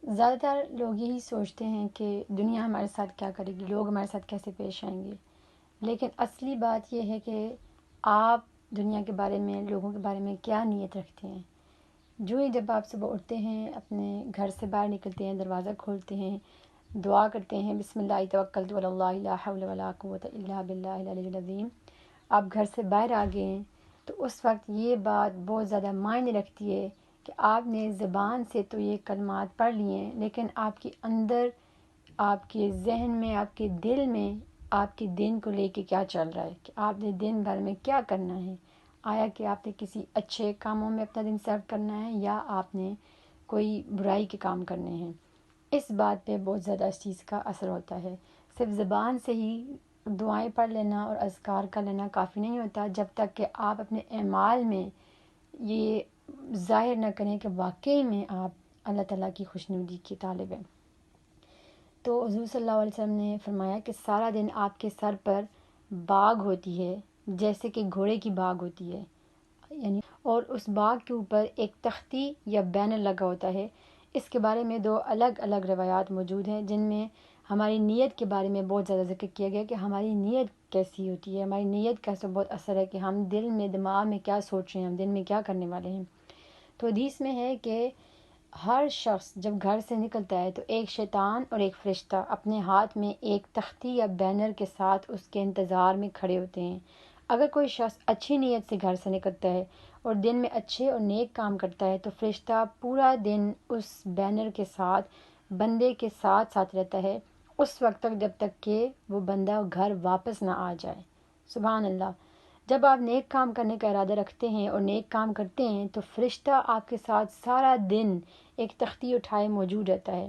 زیادہ تر لوگ یہی سوچتے ہیں کہ دنیا ہمارے ساتھ کیا کرے گی، لوگ ہمارے ساتھ کیسے پیش آئیں گے، لیکن اصلی بات یہ ہے کہ آپ دنیا کے بارے میں، لوگوں کے بارے میں کیا نیت رکھتے ہیں۔ جو ہی جب آپ صبح اٹھتے ہیں، اپنے گھر سے باہر نکلتے ہیں، دروازہ کھولتے ہیں، دعا کرتے ہیں، بسم اللہ توکلت علی اللہ لا حول ولا قوۃ الا باللہ العلی العظیم، آپ گھر سے باہر آ گئے ہیں، تو اس وقت یہ بات بہت زیادہ معنی رکھتی ہے کہ آپ نے زبان سے تو یہ کلمات پڑھ لیے ہیں، لیکن آپ کے اندر، آپ کے ذہن میں، آپ کے دل میں آپ کے دن کو لے کے کیا چل رہا ہے، کہ آپ نے دن بھر میں کیا کرنا ہے۔ آیا کہ آپ نے کسی اچھے کاموں میں اپنا دن صرف کرنا ہے یا آپ نے کوئی برائی کے کام کرنے ہیں۔ اس بات پہ بہت زیادہ اس چیز کا اثر ہوتا ہے۔ صرف زبان سے ہی دعائیں پڑھ لینا اور اذکار کر لینا کافی نہیں ہوتا، جب تک کہ آپ اپنے اعمال میں یہ ظاہر نہ کریں کہ واقعی میں آپ اللہ تعالیٰ کی خوشنودی کی طالب ہیں۔ تو حضور صلی اللہ علیہ وسلم نے فرمایا کہ سارا دن آپ کے سر پر باغ ہوتی ہے، جیسے کہ گھوڑے کی باغ ہوتی ہے، یعنی اور اس باغ کے اوپر ایک تختی یا بینر لگا ہوتا ہے۔ اس کے بارے میں دو الگ الگ روایات موجود ہیں، جن میں ہماری نیت کے بارے میں بہت زیادہ ذکر کیا گیا کہ ہماری نیت کیسی ہوتی ہے، ہماری نیت کا سے بہت اثر ہے کہ ہم دل میں، دماغ میں کیا سوچ رہے ہیں، ہم دل میں کیا کرنے والے ہیں۔ تو حدیث میں ہے کہ ہر شخص جب گھر سے نکلتا ہے تو ایک شیطان اور ایک فرشتہ اپنے ہاتھ میں ایک تختی یا بینر کے ساتھ اس کے انتظار میں کھڑے ہوتے ہیں۔ اگر کوئی شخص اچھی نیت سے گھر سے نکلتا ہے اور دن میں اچھے اور نیک کام کرتا ہے تو فرشتہ پورا دن اس بینر کے ساتھ بندے کے ساتھ ساتھ رہتا ہے، اس وقت تک جب تک کہ وہ بندہ گھر واپس نہ آ جائے۔ سبحان اللہ۔ جب آپ نیک کام کرنے کا ارادہ رکھتے ہیں اور نیک کام کرتے ہیں تو فرشتہ آپ کے ساتھ سارا دن ایک تختی اٹھائے موجود رہتا ہے،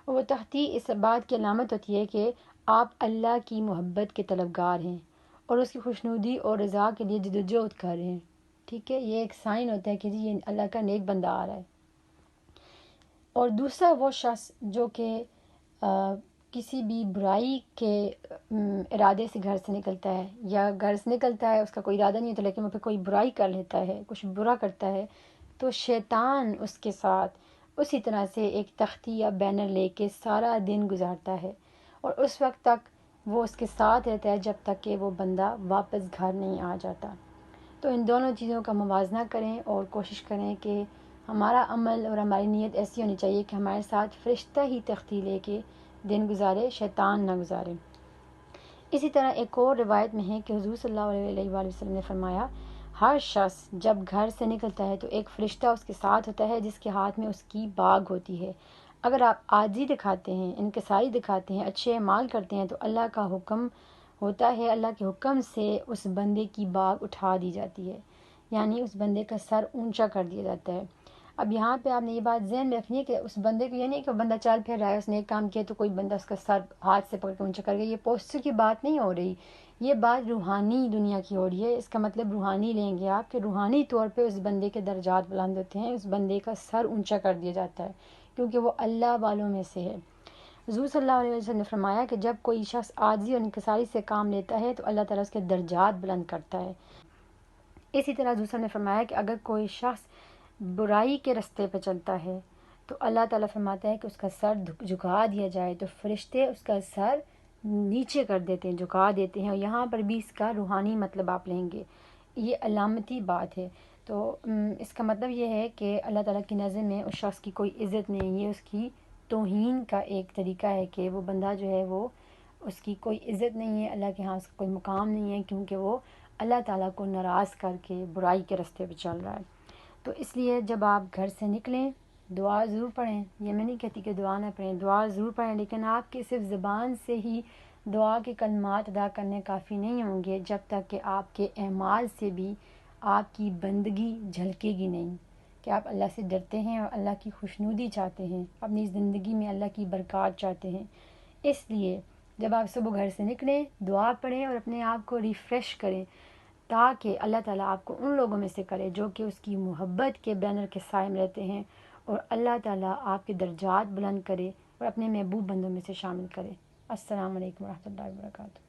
اور وہ تختی اس بات کی علامت ہوتی ہے کہ آپ اللہ کی محبت کے طلبگار ہیں اور اس کی خوشنودی اور رضا کے لیے جدوجہد کر رہے ہیں۔ ٹھیک ہے، یہ ایک سائن ہوتا ہے کہ جی یہ اللہ کا نیک بندہ آ رہا ہے۔ اور دوسرا وہ شخص جو کہ کسی بھی برائی کے ارادے سے گھر سے نکلتا ہے، یا گھر سے نکلتا ہے اس کا کوئی ارادہ نہیں ہوتا لیکن وہ پھر کوئی برائی کر لیتا ہے، کچھ برا کرتا ہے، تو شیطان اس کے ساتھ اسی طرح سے ایک تختی یا بینر لے کے سارا دن گزارتا ہے، اور اس وقت تک وہ اس کے ساتھ رہتا ہے جب تک کہ وہ بندہ واپس گھر نہیں آ جاتا۔ تو ان دونوں چیزوں کا موازنہ کریں اور کوشش کریں کہ ہمارا عمل اور ہماری نیت ایسی ہونی چاہیے کہ ہمارے ساتھ فرشتہ ہی تختی لے کے دن گزارے، شیطان نہ گزارے۔ اسی طرح ایک اور روایت میں ہے کہ حضور صلی اللہ علیہ وآلہ وسلم نے فرمایا، ہر شخص جب گھر سے نکلتا ہے تو ایک فرشتہ اس کے ساتھ ہوتا ہے جس کے ہاتھ میں اس کی باغ ہوتی ہے۔ اگر آپ عاجزی دکھاتے ہیں، انکساری دکھاتے ہیں، اچھے اعمال کرتے ہیں تو اللہ کا حکم ہوتا ہے، اللہ کے حکم سے اس بندے کی باغ اٹھا دی جاتی ہے، یعنی اس بندے کا سر اونچا کر دیا جاتا ہے۔ اب یہاں پہ آپ نے یہ بات ذہن میں رکھنی ہے کہ اس بندے کو یہ نہیں کہ بندہ چل پھر رہا ہے، اس نے ایک کام کیا تو کوئی بندہ اس کا سر ہاتھ سے پکڑ کے اونچا کر گیا، یہ پوسچر کی بات نہیں ہو رہی، یہ بات روحانی دنیا کی ہو رہی ہے۔ اس کا مطلب روحانی لیں گے آپ کہ روحانی طور پہ اس بندے کے درجات بلند ہوتے ہیں، اس بندے کا سر اونچا کر دیا جاتا ہے کیونکہ وہ اللہ والوں میں سے ہے۔ حضور صلی اللہ علیہ وسلم نے فرمایا کہ جب کوئی شخص عاجزی اور انکساری سے کام لیتا ہے تو اللہ تعالیٰ اس کے درجات بلند کرتا ہے۔ اسی طرح حضور صلی اللہ علیہ وسلم نے فرمایا کہ اگر کوئی شخص برائی کے رستے پہ چلتا ہے تو اللہ تعالیٰ فرماتا ہے کہ اس کا سر جھکا دیا جائے، تو فرشتے اس کا سر نیچے کر دیتے ہیں، جھکا دیتے ہیں، اور یہاں پر بھی اس کا روحانی مطلب آپ لیں گے، یہ علامتی بات ہے۔ تو اس کا مطلب یہ ہے کہ اللہ تعالیٰ کی نظر میں اس شخص کی کوئی عزت نہیں، یہ اس کی توہین کا ایک طریقہ ہے کہ وہ بندہ جو ہے وہ اس کی کوئی عزت نہیں ہے، اللہ کے ہاں اس کا کوئی مقام نہیں ہے، کیونکہ وہ اللہ تعالیٰ کو ناراض کر کے برائی کے راستے پہ چل رہا ہے۔ تو اس لیے جب آپ گھر سے نکلیں دعا ضرور پڑھیں، یہ میں نہیں کہتی کہ دعا نہ پڑھیں، دعا ضرور پڑھیں، لیکن آپ کے صرف زبان سے ہی دعا کے کلمات ادا کرنے کافی نہیں ہوں گے جب تک کہ آپ کے اعمال سے بھی آپ کی بندگی جھلکے گی نہیں، کہ آپ اللہ سے ڈرتے ہیں اور اللہ کی خوشنودی چاہتے ہیں، اپنی زندگی میں اللہ کی برکات چاہتے ہیں۔ اس لیے جب آپ صبح گھر سے نکلیں دعا پڑھیں اور اپنے آپ کو ریفریش کریں، تاکہ اللہ تعالیٰ آپ کو ان لوگوں میں سے کرے جو کہ اس کی محبت کے بینر کے سائے میں رہتے ہیں، اور اللہ تعالیٰ آپ کے درجات بلند کرے اور اپنے محبوب بندوں میں سے شامل کرے۔ السلام علیکم ورحمۃ اللہ وبرکاتہ۔